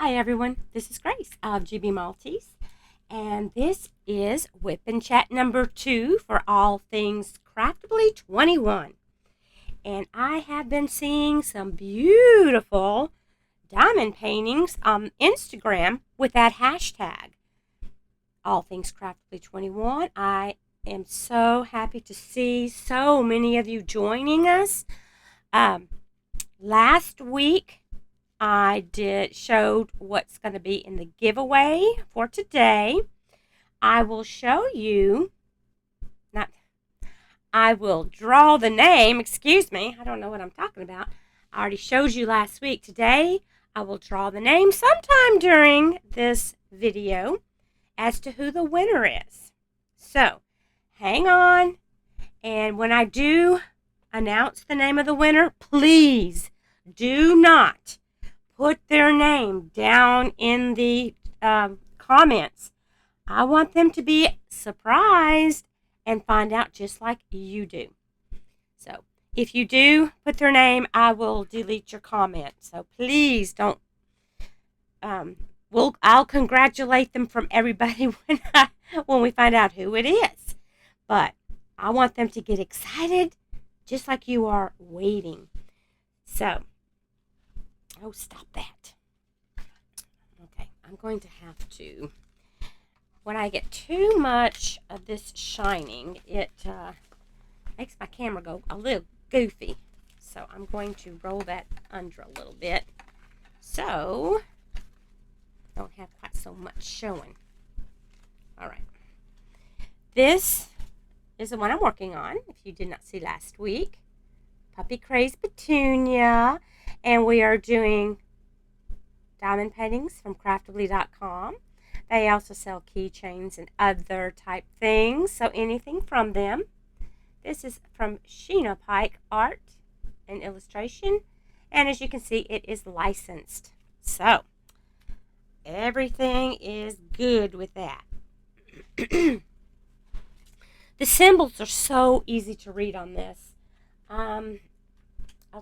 Hi everyone, this is Grace of GB Maltese, and this is WIP and Chat number 2 for all things Craftably 21. And I have been seeing some beautiful diamond paintings on Instagram with that hashtag, all things Craftably 21. I am so happy to see so many of you joining us. Last week, I showed what's going to be in the giveaway for today. I will show you, I will draw the name, excuse me, I don't know what I'm talking about. I already showed you last week. Today, I will draw the name sometime during this video as to who the winner is. So, hang on, and when I do announce the name of the winner, please do not put their name down in the comments. I want them to be surprised and find out just like you do. So if you do put their name, I will delete your comment. So please don't. I'll congratulate them from everybody when we find out who it is. But I want them to get excited just like you are waiting. So. Oh, stop that. Okay, I'm going to have to, when I get too much of this shining, it makes my camera go a little goofy. So I'm going to roll that under a little bit so I don't have quite so much showing. All right. This is the one I'm working on, if you did not see last week. Puppy Craze Petunia. And we are doing diamond paintings from craftably.com. They also sell keychains and other type things, so anything from them. This is from Sheena Pike Art and Illustration. And as you can see, it is licensed. So, everything is good with that. The symbols are so easy to read on this. I'll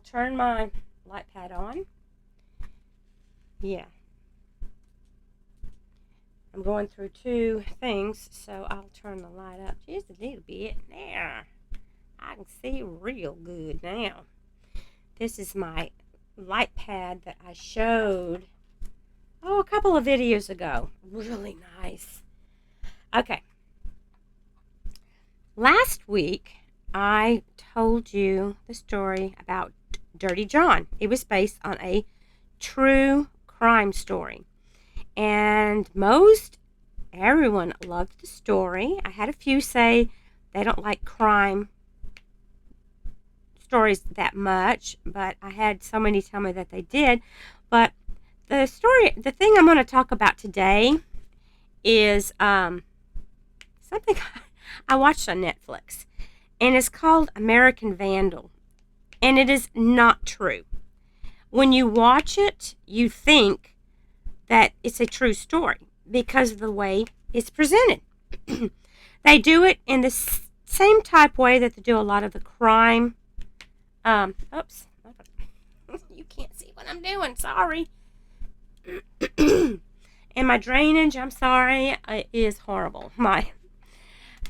turn my light pad on. Yeah. I'm going through two things, so I'll turn the light up just a little bit. There. I can see real good now. This is my light pad that I showed, a couple of videos ago. Really nice. Okay. Last week, I told you the story about Dirty John. It was based on a true crime story. And everyone loved the story. I had a few say they don't like crime stories that much, but I had so many tell me that they did. But the thing I'm going to talk about today is something I watched on Netflix. And it's called American Vandal. And it is not true. When you watch it, you think that it's a true story because of the way it's presented. They do it in the same type way that they do a lot of the crime. Oops. You can't see what I'm doing. Sorry. And my drainage, I'm sorry, is horrible. Now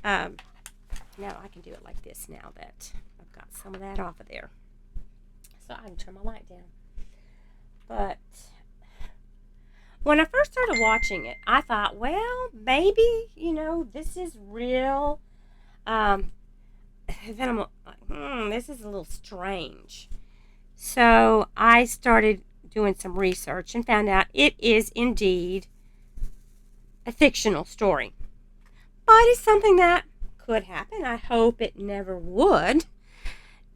I can do it like this now that I've got some of that off of there. So I can turn my light down. But when I first started watching it, I thought, well, maybe, this is real. Then I'm like, this is a little strange. So I started doing some research and found out it is indeed a fictional story. But it's something that could happen. I hope it never would.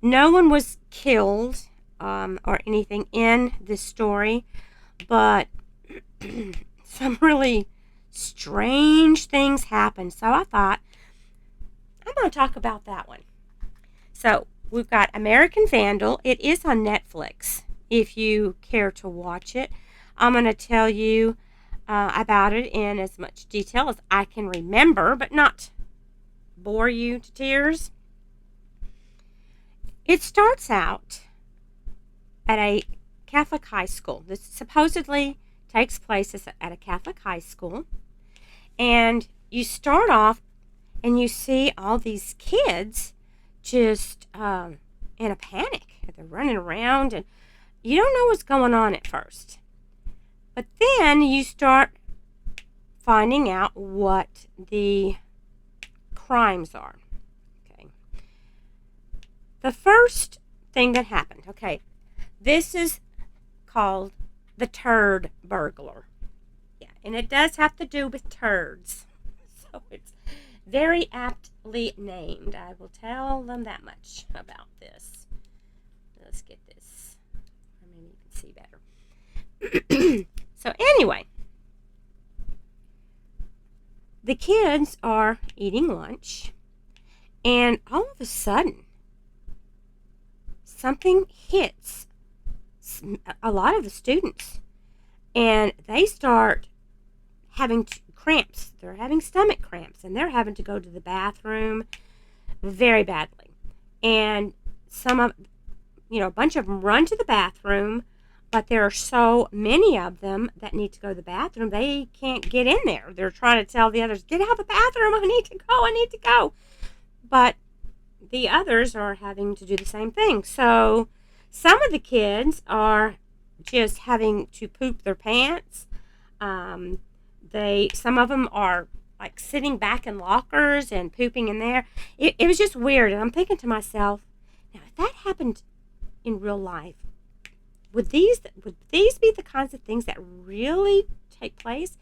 No one was killed or anything in this story, but some really strange things happened. So I thought, I'm going to talk about that one. So we've got American Vandal. It is on Netflix if you care to watch it. I'm going to tell you about it in as much detail as I can remember, but not bore you to tears. It starts out at a Catholic high school. This supposedly takes place at a Catholic high school. And you start off and you see all these kids just in a panic. They're running around and you don't know what's going on at first. But then you start finding out what the crimes are. Okay. The first thing that happened, okay, this is called the Turd Burglar. Yeah, and it does have to do with turds. So it's very aptly named. I will tell them that much about this. Let's get this. Maybe you can see better. So anyway, the kids are eating lunch, and all of a sudden, something hits a lot of the students, and they start having cramps. They're having stomach cramps, and they're having to go to the bathroom very badly. And a bunch of them run to the bathroom, but there are so many of them that need to go to the bathroom, they can't get in there. They're trying to tell the others, get out of the bathroom, I need to go. But the others are having to do the same thing. So some of the kids are just having to poop their pants. Some of them are like sitting back in lockers and pooping in there. It was just weird. And I'm thinking to myself, now if that happened in real life, would these be the kinds of things that really take place?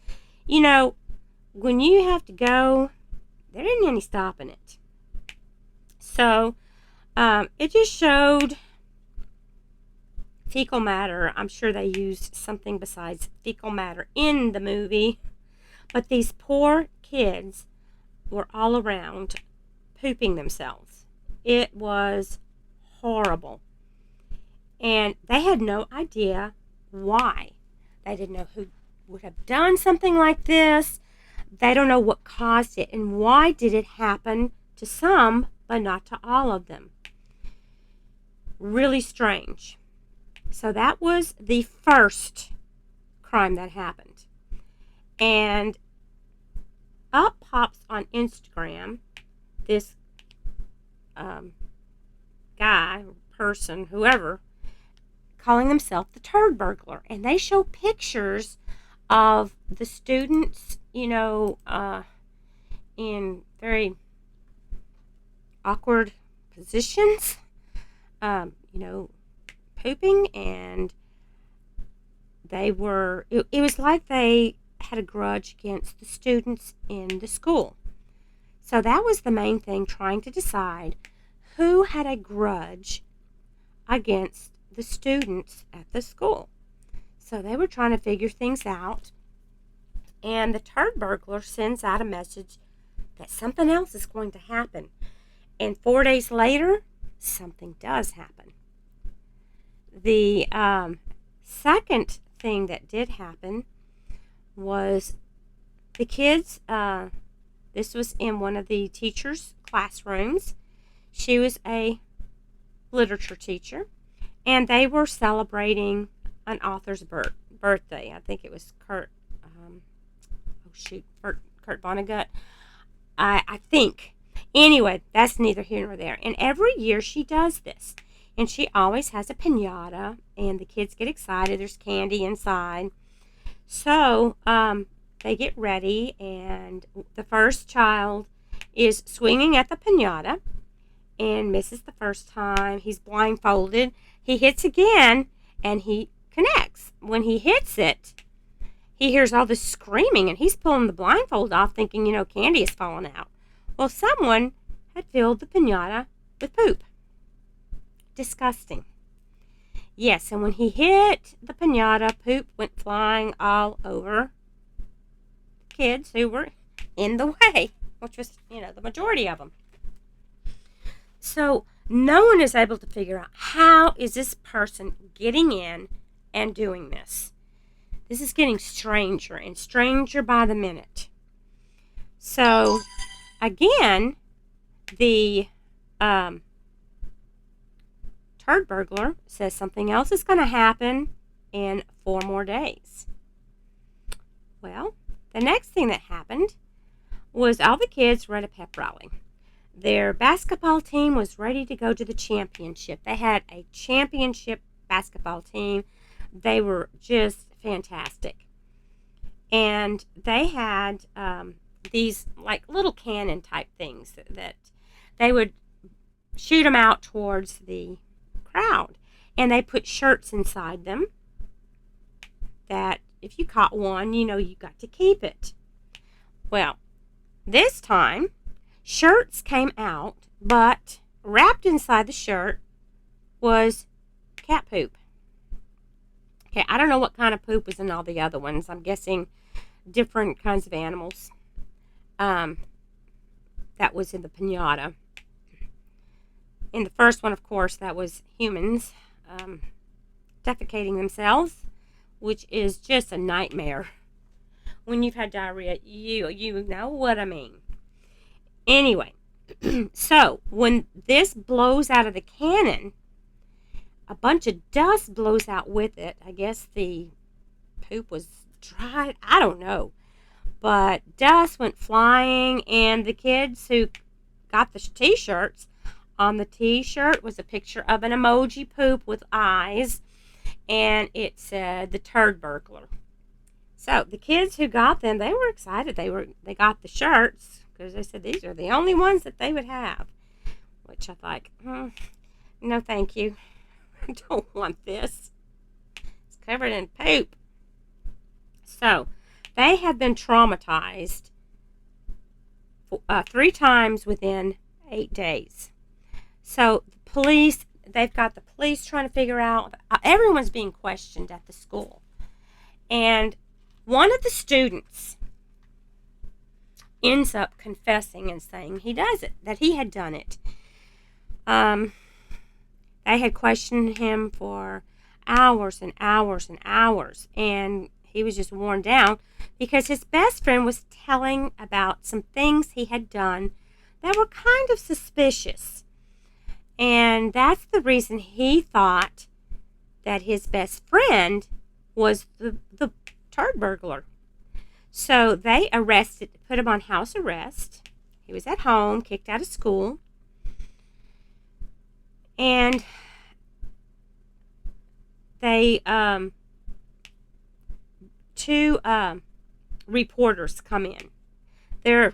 When you have to go, there isn't any stopping it. So it just showed fecal matter. I'm sure they used something besides fecal matter in the movie. But these poor kids were all around pooping themselves. It was horrible. And they had no idea why. They didn't know who would have done something like this. They don't know what caused it. And why did it happen to some, but not to all of them? Really strange. So that was the first crime that happened. And up pops on Instagram this guy, person, whoever, calling themselves the Turd Burglar. And they show pictures of the students, in very awkward positions, pooping, and it was like they had a grudge against the students in the school. So that was the main thing, trying to decide who had a grudge against the students at the school. So they were trying to figure things out, and the Turd Burglar sends out a message that something else is going to happen. And 4 days later, something does happen. The second thing that did happen was the kids, this was in one of the teacher's classrooms. She was a literature teacher, and they were celebrating an author's birthday. I think it was Kurt Vonnegut. I think. Anyway, that's neither here nor there. And every year she does this. And she always has a piñata, and the kids get excited. There's candy inside. So they get ready, and the first child is swinging at the piñata and misses the first time. He's blindfolded. He hits again, and he connects. When he hits it, he hears all this screaming, and he's pulling the blindfold off thinking, candy is falling out. Well, someone had filled the piñata with poop. Disgusting. Yes, and when he hit the piñata, poop went flying all over the kids who were in the way, which was, the majority of them. So no one is able to figure out, how is this person getting in and doing this? This is getting stranger and stranger by the minute. So again, the Turd Burglar says something else is going to happen in 4 more days. Well, the next thing that happened was all the kids were at a pep rally. Their basketball team was ready to go to the championship. They had a championship basketball team. They were just fantastic. And they had these like little cannon type things that they would shoot them out towards the crowd. And they put shirts inside them that if you caught one, you got to keep it. Well, this time, shirts came out, but wrapped inside the shirt was cat poop. Okay, I don't know what kind of poop was in all the other ones. I'm guessing different kinds of animals. That was in the piñata. In the first one, of course, that was humans defecating themselves, which is just a nightmare. When you've had diarrhea, you know what I mean. Anyway, so when this blows out of the cannon, a bunch of dust blows out with it. I guess the poop was dried. I don't know. But dust went flying, and the kids who got the t-shirts, on the t-shirt was a picture of an emoji poop with eyes, and it said the Turd Burglar. So the kids who got them, they were excited. They got the shirts because they said these are the only ones that they would have. Which I thought, no, thank you. I don't want this. It's covered in poop. So they have been traumatized 3 times within 8 days. So the police, they've got the police trying to figure out. Everyone's being questioned at the school, and one of the students ends up confessing and saying that he had done it. They had questioned him for hours and hours and hours, and he was just worn down because his best friend was telling about some things he had done that were kind of suspicious. And that's the reason he thought that his best friend was the Turd Burglar. So they put him on house arrest. He was at home, kicked out of school. And they, 2 reporters come in. They're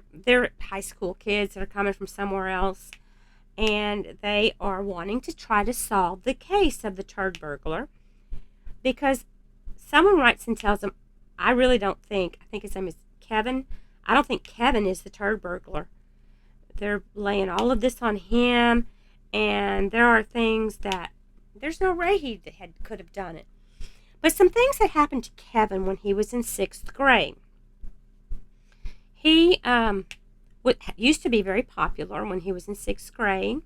high school kids that are coming from somewhere else. And they are wanting to try to solve the case of the Turd Burglar. Because someone writes and tells them, I think his name is Kevin. I don't think Kevin is the Turd Burglar. They're laying all of this on him, and there are things that there's no way he could have done it. But some things that happened to Kevin when he was in 6th grade. He used to be very popular when he was in 6th grade,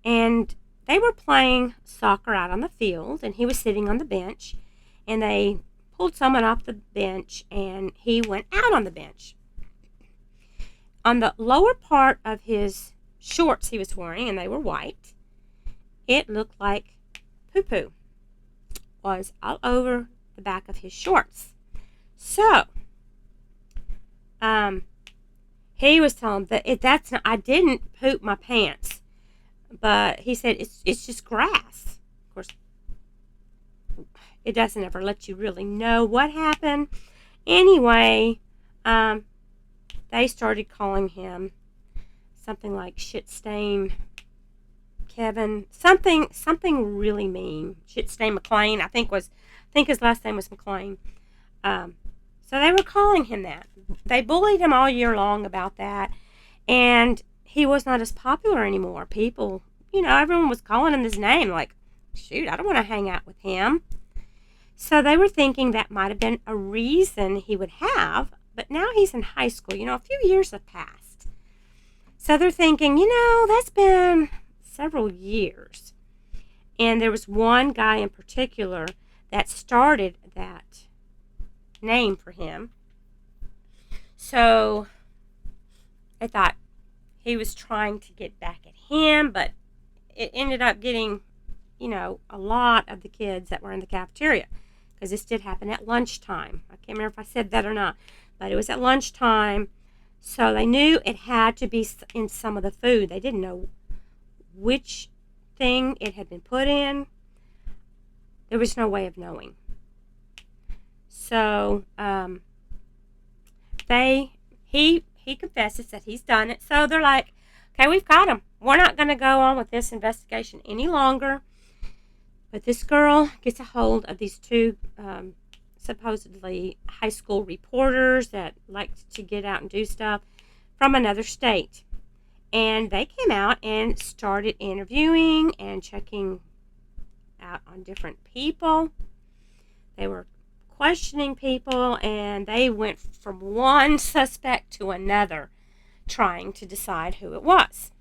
and they were playing soccer out on the field, and he was sitting on the bench, and they pulled someone off the bench, and he went out on the bench. On the lower part of his shorts he was wearing, and they were white, it looked like poo-poo was all over the back of his shorts. So, he was telling them that I didn't poop my pants, but he said it's just grass. Of course, it doesn't ever let you really know what happened. Anyway, they started calling him something like shit stain Kevin, something really mean. Shit stain McLean, I think his last name was McLean. So they were calling him that. They bullied him all year long about that, and he was not as popular anymore. People, everyone was calling him his name, like, shoot, I don't want to hang out with him. So they were thinking that might have been a reason he would have, but now he's in high school. A few years have passed. So they're thinking, that's been several years. And there was one guy in particular that started that name for him. So I thought he was trying to get back at him, but it ended up getting, a lot of the kids that were in the cafeteria. because this did happen at lunchtime. I can't remember if I said that or not, but it was at lunchtime. So they knew it had to be in some of the food. They didn't know which thing it had been put in. There was no way of knowing. So he confesses that he's done it. So they're like, okay, we've got him. We're not going to go on with this investigation any longer. But this girl gets a hold of these two supposedly high school reporters that like to get out and do stuff from another state. And they came out and started interviewing and checking out on different people. They were questioning people, and they went from one suspect to another trying to decide who it was.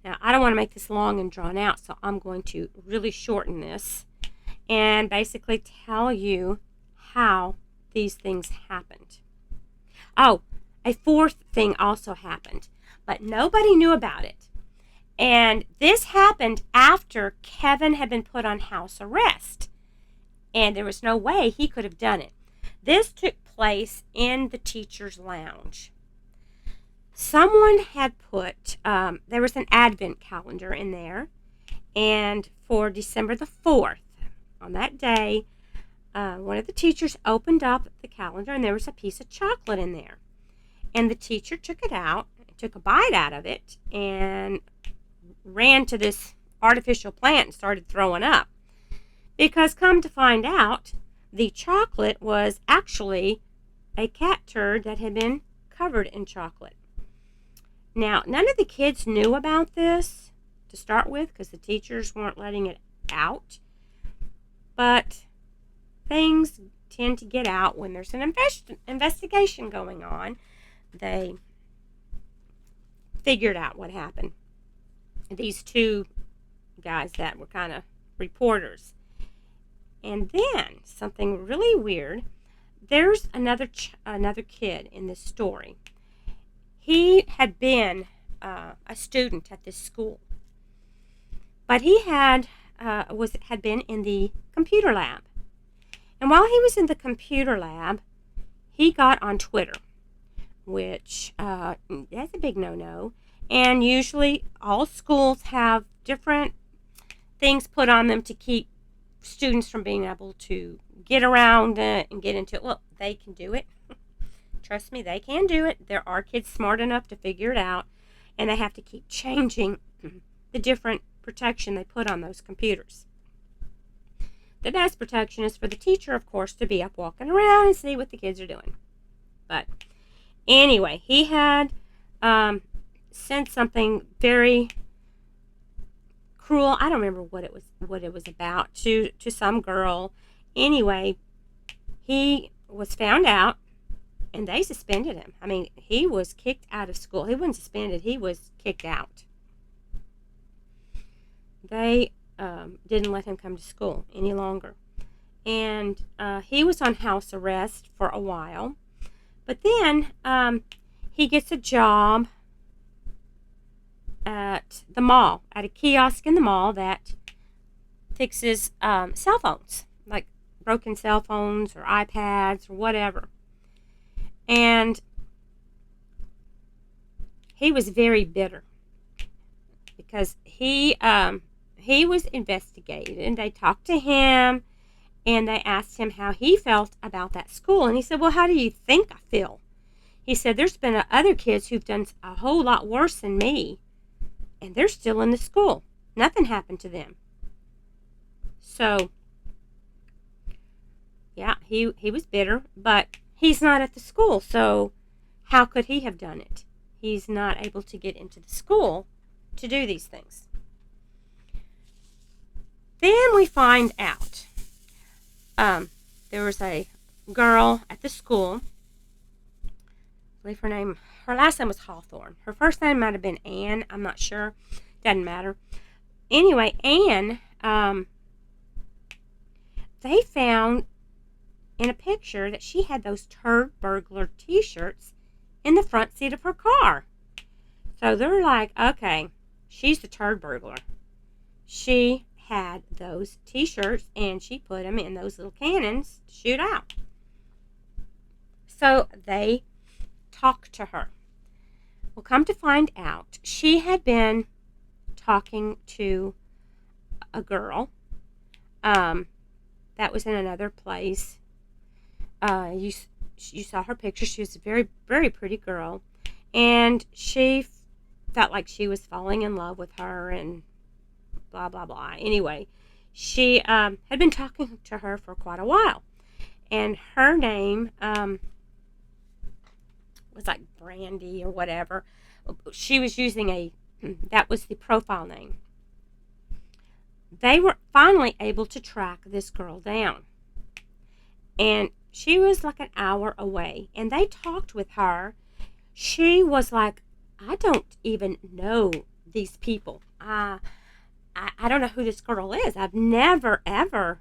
Now, I don't want to make this long and drawn out, so I'm going to really shorten this and basically tell you how these things happened. Oh, a fourth thing also happened, but nobody knew about it. And this happened after Kevin had been put on house arrest. And there was no way he could have done it. This took place in the teacher's lounge. Someone had put, there was an advent calendar in there. And for December the 4th, on that day, one of the teachers opened up the calendar and there was a piece of chocolate in there. And the teacher took it out, took a bite out of it, and ran to this artificial plant and started throwing up. Because come to find out, the chocolate was actually a cat turd that had been covered in chocolate. Now, none of the kids knew about this to start with because the teachers weren't letting it out. But things tend to get out when there's an investigation going on. They figured out what happened. These two guys that were kind of reporters. And then, something really weird, there's another kid in this story. He had been a student at this school, but he had been in the computer lab. And while he was in the computer lab, he got on Twitter, which that's a big no-no. And usually all schools have different things put on them to keep students from being able to get around it and get into it. Well, they can do it. Trust me, they can do it. There are kids smart enough to figure it out, and they have to keep changing the different protection they put on those computers. The best protection is for the teacher, of course, to be up walking around and see what the kids are doing. But anyway, he had sent something very cruel. I don't remember what it was about to some girl. Anyway, he was found out and they suspended him. I mean, he was kicked out of school. He wasn't suspended, he was kicked out. They didn't let him come to school any longer. And he was on house arrest for a while. But then he gets a job at the mall, at a kiosk in the mall that fixes cell phones, like broken cell phones or iPads or whatever. And he was very bitter because he was investigated, and they talked to him and they asked him how he felt about that school. And he said, well, how do you think I feel? He said, there's been other kids who've done a whole lot worse than me, and they're still in the school. Nothing happened to them. So, yeah, he was bitter, but he's not at the school, so how could he have done it? He's not able to get into the school to do these things. Then we find out there was a girl at the school. I believe her last name was Hawthorne. Her first name might have been Anne. I'm not sure. Doesn't matter. Anyway, Anne, they found in a picture that she had those Turd Burglar t-shirts in the front seat of her car. So they're like, okay, she's the Turd Burglar. She had those t-shirts, and she put them in those little cannons to shoot out. So they talked to her. Well, come to find out, she had been talking to a girl that was in another place. You saw her picture. She was a very, very pretty girl, and she felt like she was falling in love with her and blah, blah, blah. Anyway, she had been talking to her for quite a while, and her name was like Brandy or whatever. She was using that was the profile name. They were finally able to track this girl down, and she was like an hour away, and they talked with her. She was like, I don't even know these people. I don't know who this girl is. I've never, ever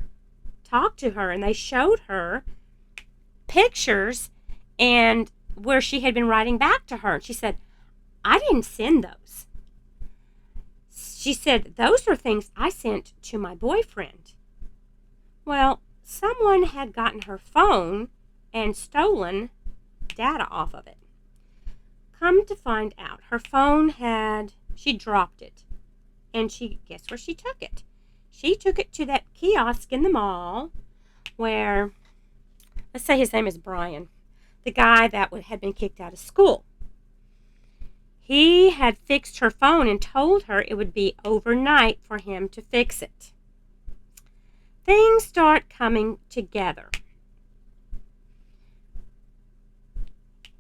talked to her. And they showed her pictures and where she had been writing back to her. And she said, I didn't send those. She said, those are things I sent to my boyfriend. Well, someone had gotten her phone and stolen data off of it. Come to find out, her phone she dropped it. And guess where she took it? She took it to that kiosk in the mall where, let's say his name is Brian, the guy that had been kicked out of school. He had fixed her phone and told her it would be overnight for him to fix it. Things start coming together.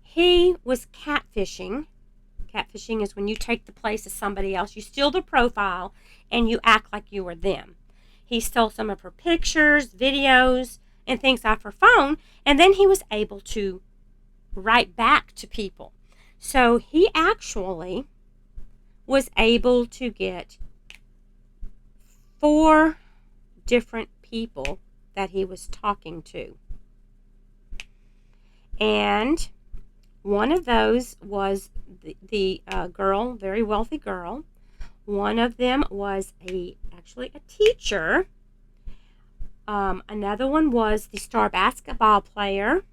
He was catfishing. Catfishing is when you take the place of somebody else. You steal their profile and you act like you were them. He stole some of her pictures, videos, and things off her phone, and then he was able to write back to people. So he actually was able to get 4 different people that he was talking to. And one of those was the girl, very wealthy girl. One of them was actually a teacher. Another one was the star basketball player.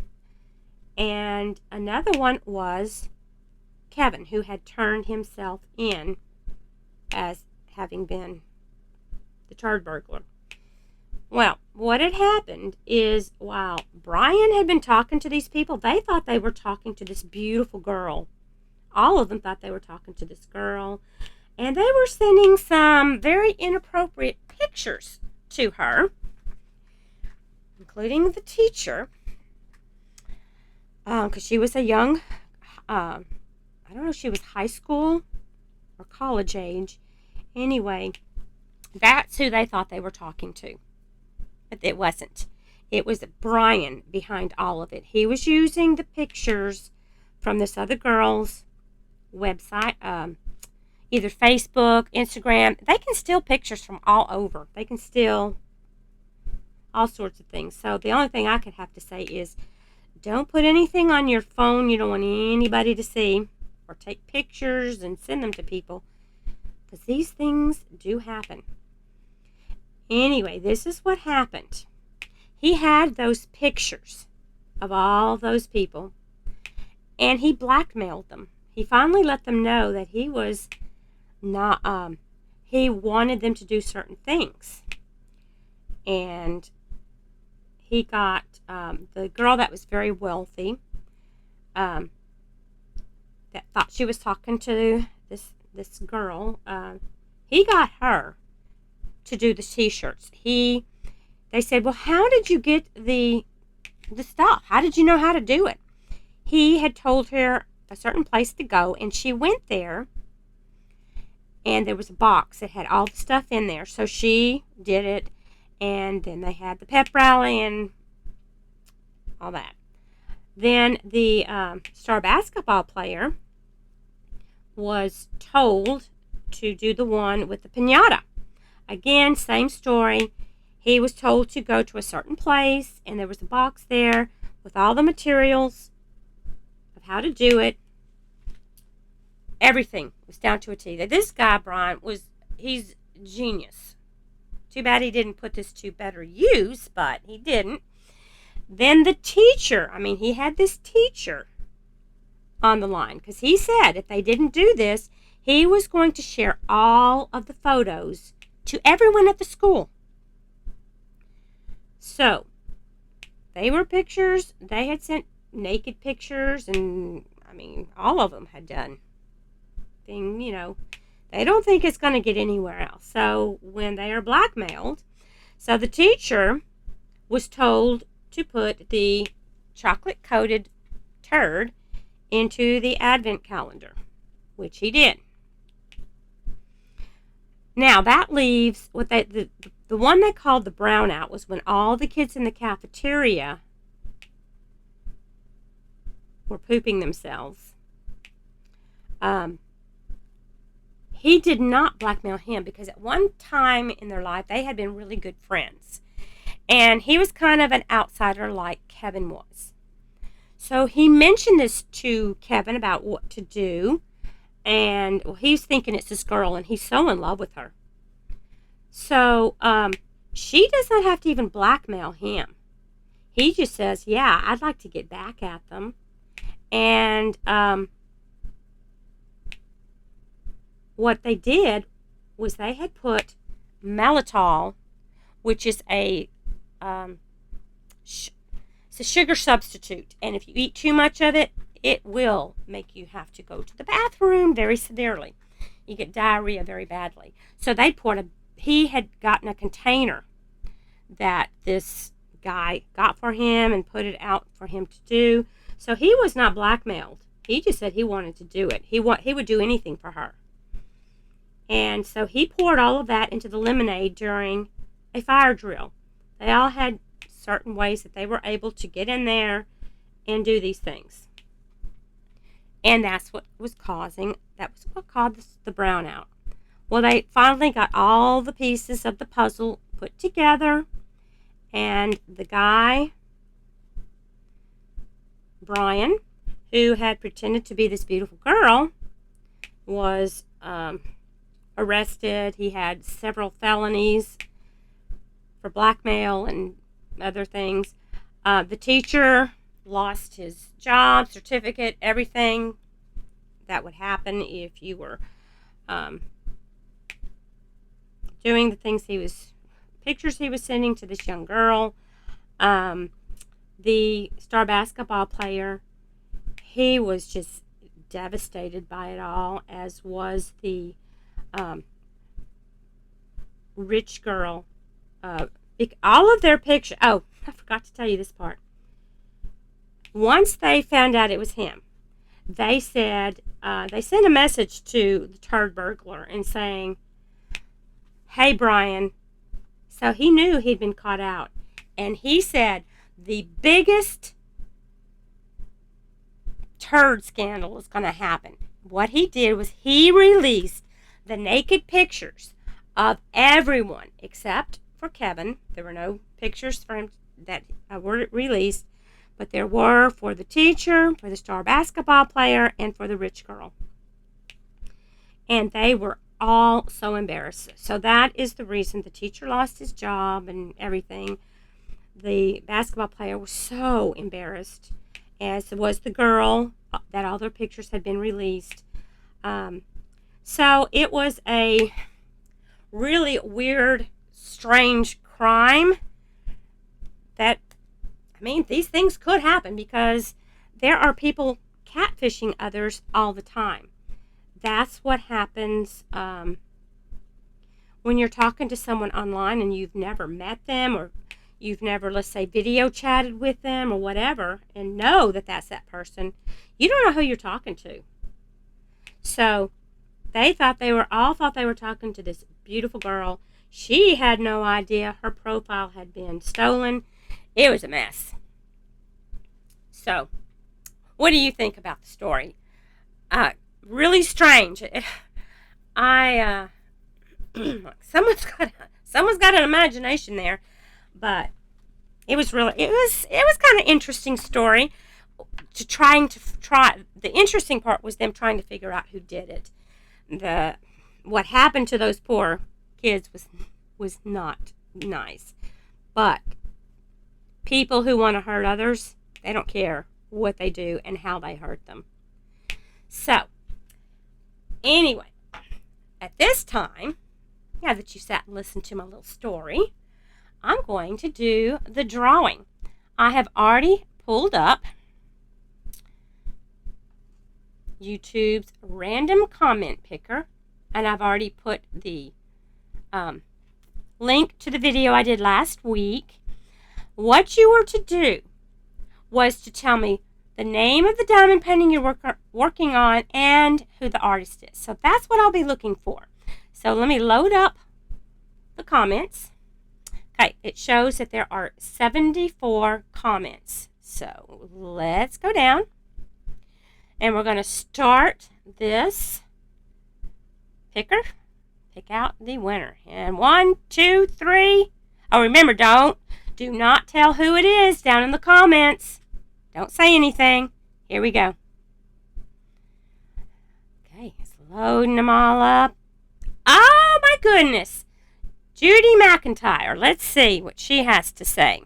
And another one was Kevin, who had turned himself in as having been the Turd burglar. Well, what had happened is, while Brian had been talking to these people, they thought they were talking to this beautiful girl. All of them thought they were talking to this girl. And they were sending some very inappropriate pictures to her, including the teacher, because she was a young, I don't know if she was high school or college age. Anyway, that's who they thought they were talking to. But it wasn't. It was Brian behind all of it. He was using the pictures from this other girl's website, either Facebook, Instagram. They can steal pictures from all over. They can steal all sorts of things. So the only thing I could have to say is, don't put anything on your phone you don't want anybody to see, or take pictures and send them to people, because these things do happen. Anyway, this is what happened. He had those pictures of all those people, and he blackmailed them. He finally let them know that he was not, he wanted them to do certain things. And he got the girl that was very wealthy, that thought she was talking to this girl, he got her to do the t-shirts. They said, well, how did you get the stuff? How did you know how to do it? He had told her a certain place to go, and she went there, and there was a box that had all the stuff in there. So she did it, and then they had the pep rally and all that. Then the star basketball player was told to do the one with the piñata. Again, same story. He was told to go to a certain place, and there was a box there with all the materials of how to do it. Everything was down to a T. This guy, Brian, he's genius Too bad he didn't put this to better use, but he didn't. Then the teacher, he had this teacher on the line because he said if they didn't do this, he was going to share all of the photos to everyone at the school. So, they were pictures. They had sent naked pictures, and, all of them had done thing, They don't think it's going to get anywhere else. So, when they are blackmailed, so the teacher was told to put the chocolate-coated turd into the advent calendar, which he did. Now, that leaves what the one they called the brownout was when all the kids in the cafeteria were pooping themselves. He did not blackmail him because at one time in their life they had been really good friends. And he was kind of an outsider like Kevin was. So he mentioned this to Kevin about what to do. And he's thinking it's this girl, and he's so in love with her. So she does not have to even blackmail him. He just says, yeah, I'd like to get back at them. And what they did was they had put maltitol, which is it's a sugar substitute. And if you eat too much of it, it will make you have to go to the bathroom very severely. You get diarrhea very badly. So he had gotten a container that this guy got for him and put it out for him to do. So he was not blackmailed. He just said he wanted to do it. He would do anything for her. And so he poured all of that into the lemonade during a fire drill. They all had certain ways that they were able to get in there and do these things. And that's what caused the brownout. Well, they finally got all the pieces of the puzzle put together, and the guy, Brian, who had pretended to be this beautiful girl, was arrested. He had several felonies for blackmail and other things. The teacher lost his job, certificate, everything that would happen if you were doing the pictures he was sending to this young girl. The star basketball player, he was just devastated by it all, as was the rich girl. All of their pictures. Oh, I forgot to tell you this part. Once they found out it was him, they said they sent a message to the Turd Burglar and saying, "Hey, Brian." So he knew he'd been caught out, and he said the biggest turd scandal was going to happen. What he did was he released the naked pictures of everyone except for Kevin. There were no pictures for him that were released. But there were for the teacher, for the star basketball player, and for the rich girl. And they were all so embarrassed. So that is the reason the teacher lost his job and everything. The basketball player was so embarrassed, as was the girl, that all their pictures had been released. So it was a really weird, strange crime that, these things could happen because there are people catfishing others all the time. That's what happens when you're talking to someone online and you've never met them, or you've never, let's say, video chatted with them or whatever, and know that that's that person. You don't know who you're talking to. So they thought they were talking to this beautiful girl. She had no idea her profile had been stolen. It was a mess. So, what do you think about the story? Really strange. Someone's got an imagination there, but it was kind of interesting story. The interesting part was them trying to figure out who did it. What happened to those poor kids was was not nice. But people who want to hurt others, they don't care what they do and how they hurt them. So, anyway, at this time, now that you sat and listened to my little story, I'm going to do the drawing. I have already pulled up YouTube's random comment picker, and I've already put the link to the video I did last week. What you were to do was to tell me the name of the diamond painting you're working on and who the artist is. So that's what I'll be looking for. So let me load up the comments. Okay, it shows that there are 74 comments. So let's go down. And we're going to start this picker. Pick out the winner. And 1, 2, 3. Oh, remember, do not tell who it is down in the comments. Don't say anything. Here we go. Okay, it's loading them all up. Oh, my goodness. Judy McIntyre. Let's see what she has to say.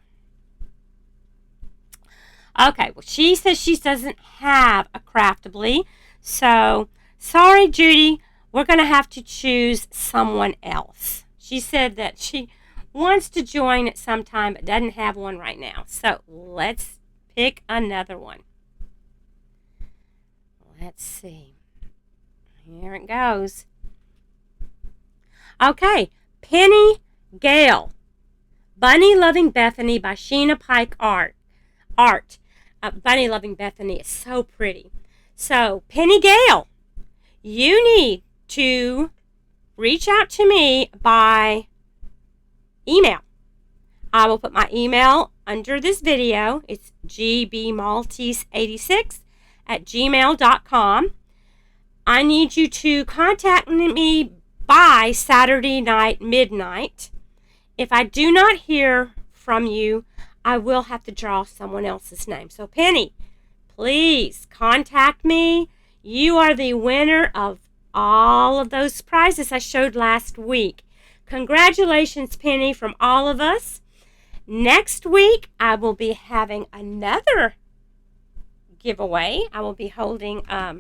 Okay, well, she says she doesn't have a Craftibly. So, sorry, Judy. We're going to have to choose someone else. She said that she wants to join at some time but doesn't have one right now. So, let's pick another one. Let's see. Here it goes. Okay, Penny Gale. Bunny Loving Bethany by Sheena Pike Art. Bunny Loving Bethany is so pretty. So, Penny Gale, you need to reach out to me by email. I will put my email under this video. It's gbmaltese86@gmail.com. I need you to contact me by Saturday night, midnight. If I do not hear from you, I will have to draw someone else's name. So, Penny, please contact me. You are the winner of all of those prizes I showed last week. Congratulations, Penny, from all of us. Next week, I will be having another giveaway. I will be holding I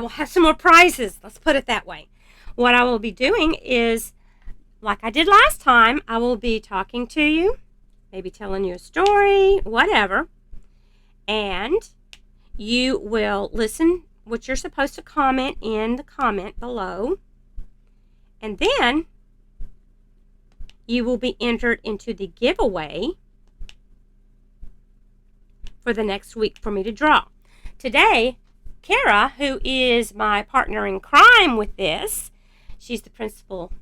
will have some more prizes. Let's put it that way. What I will be doing is, like I did last time, I will be talking to you, maybe telling you a story, whatever, and you will listen what you're supposed to comment in the comment below, and then you will be entered into the giveaway for the next week for me to draw. Today, Kara, who is my partner in crime with this, she's the principal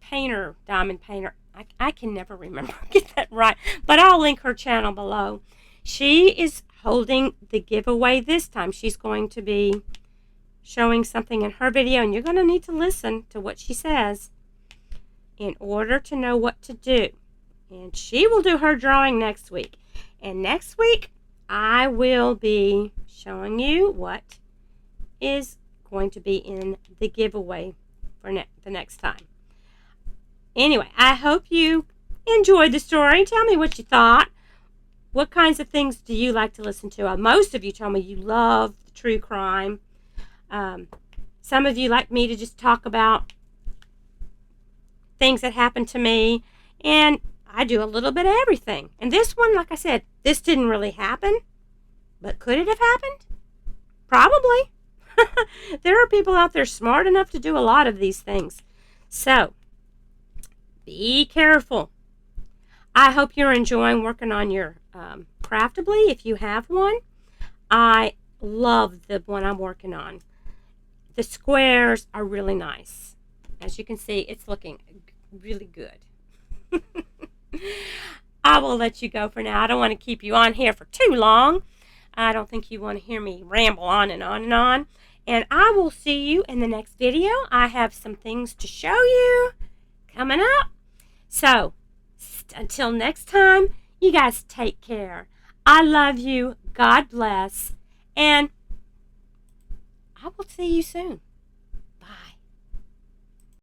painter, diamond painter. I can never remember, get that right, but I'll link her channel below. She is holding the giveaway this time. She's going to be showing something in her video, and you're going to need to listen to what she says in order to know what to do. And she will do her drawing next week. And next week, I will be showing you what is going to be in the giveaway for the next time. Anyway, I hope you enjoyed the story. Tell me what you thought. What kinds of things do you like to listen to? Most of you told me you love true crime. Some of you like me to just talk about things that happened to me. And I do a little bit of everything. And this one, like I said, this didn't really happen. But could it have happened? Probably. There are people out there smart enough to do a lot of these things. So, be careful. I hope you're enjoying working on your Craftibly, if you have one. I love the one I'm working on. The squares are really nice. As you can see, it's looking really good. I will let you go for now. I don't want to keep you on here for too long. I don't think you want to hear me ramble on and on and on. And I will see you in the next video. I have some things to show you coming up. So, until next time, you guys take care. I love you. God bless. And I will see you soon.